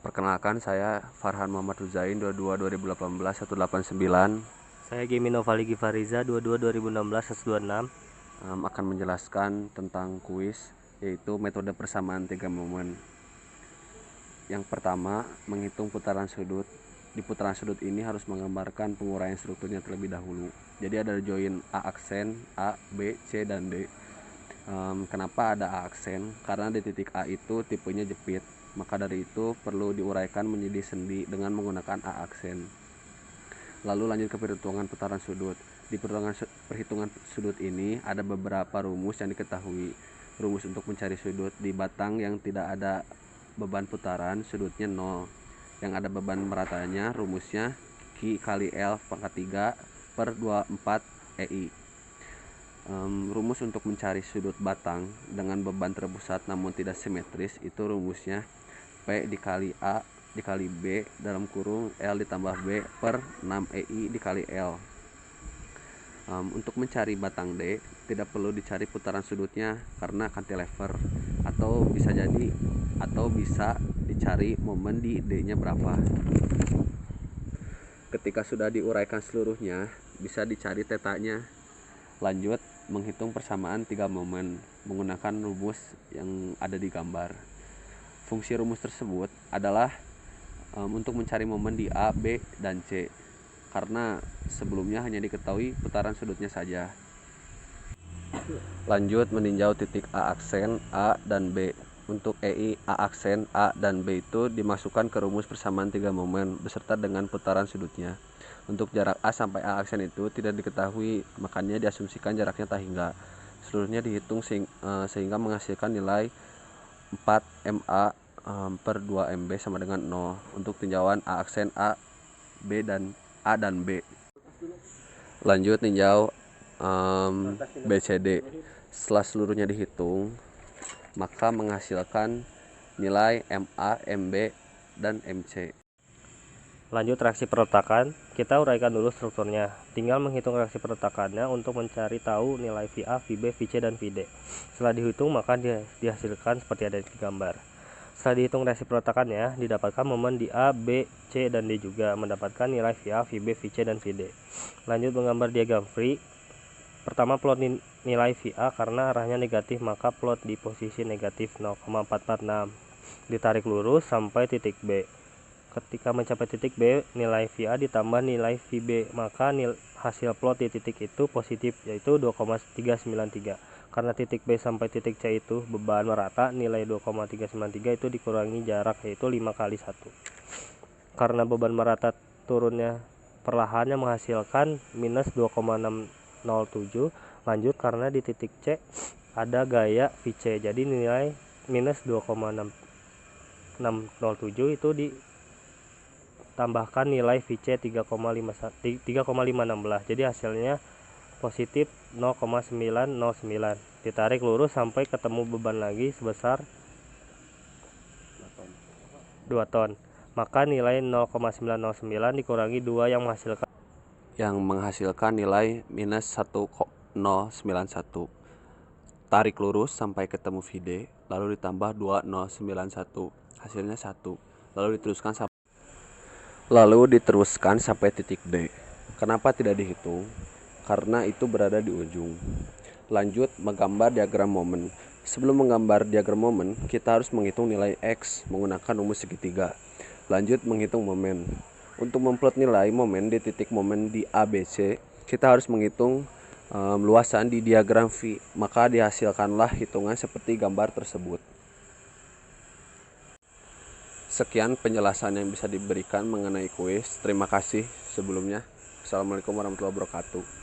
Perkenalkan, saya Farhan Muhammad Huzain, 22 2018 189. Saya Gemi Novali Gifariza 22 2016 126. Akan menjelaskan tentang kuis, yaitu metode persamaan 3 momen. Yang pertama, menghitung putaran sudut. Di putaran sudut ini harus menggambarkan penguraian strukturnya terlebih dahulu. Jadi ada join A aksen, A, B, C, dan D. Kenapa ada A aksen? Karena di titik A itu tipenya jepit. Maka dari itu perlu diuraikan menjadi sendi dengan menggunakan A aksen. Lalu lanjut ke perhitungan putaran sudut. Di perhitungan sudut ini ada beberapa rumus yang diketahui. Rumus untuk mencari sudut di batang yang tidak ada beban putaran, sudutnya 0. Yang ada beban meratanya, rumusnya Q kali L pangkat 3 per 24 EI. Rumus untuk mencari sudut batang dengan beban terpusat namun tidak simetris, itu rumusnya P dikali A dikali B dalam kurung L ditambah B per 6 EI dikali L. Untuk mencari batang D tidak perlu dicari putaran sudutnya karena cantilever, atau bisa dicari momen di D nya berapa. Ketika sudah diuraikan seluruhnya, bisa dicari tetanya. Lanjut menghitung persamaan 3 momen menggunakan rumus yang ada di gambar. Fungsi rumus tersebut adalah untuk mencari momen di A, B, dan C, karena sebelumnya hanya diketahui putaran sudutnya saja. Lanjut meninjau titik A aksen, A, dan B. Untuk EI A aksen, A, dan B itu dimasukkan ke rumus persamaan 3 momen beserta dengan putaran sudutnya. Untuk jarak A sampai A aksen itu tidak diketahui, makanya diasumsikan jaraknya tak hingga. Seluruhnya dihitung sehingga menghasilkan nilai 4 MA per 2 MB sama dengan 0 untuk tinjauan A aksen A, B, dan A dan B. Lanjut tinjau BCD. Setelah seluruhnya dihitung, maka menghasilkan nilai MA, MB, dan MC. Lanjut reaksi perletakan, kita uraikan dulu strukturnya. Tinggal menghitung reaksi perletakannya untuk mencari tahu nilai VA, VB, VC, dan VD. Setelah dihitung maka dihasilkan seperti ada di gambar. Setelah dihitung reaksi perletakannya, didapatkan momen di A, B, C, dan D juga mendapatkan nilai VA, VB, VC, dan VD. Lanjut menggambar diagram free. Pertama plot nilai VA karena arahnya negatif, maka plot di posisi negatif 0,446. Ditarik lurus sampai titik B. Ketika mencapai titik B, nilai VA ditambah nilai VB, maka hasil plot di titik itu positif, yaitu 2,393. Karena titik B sampai titik C itu beban merata, nilai 2,393 itu dikurangi jarak, yaitu 5 kali 1. Karena beban merata turunnya perlahan yang menghasilkan minus 2,607. Lanjut karena di titik C ada gaya VC, jadi nilai minus 2,607 itu ditambahkan nilai VC 3,516. Jadi hasilnya positif 0,909. Ditarik lurus sampai ketemu beban lagi sebesar 2 ton. Maka nilai 0,909 dikurangi 2 yang menghasilkan nilai minus 1091. Tarik lurus sampai ketemu VD, lalu ditambah 2091, hasilnya 1. Lalu diteruskan sampai titik D. Kenapa tidak dihitung? Karena itu berada di ujung. Lanjut menggambar diagram momen. Sebelum menggambar diagram momen, kita harus menghitung nilai X menggunakan rumus segitiga. Lanjut menghitung momen. Untuk memplot nilai momen di titik momen di ABC, kita harus menghitung luasan di diagram V. Maka dihasilkanlah hitungan seperti gambar tersebut. Sekian penjelasan yang bisa diberikan mengenai kuis. Terima kasih sebelumnya. Assalamualaikum warahmatullahi wabarakatuh.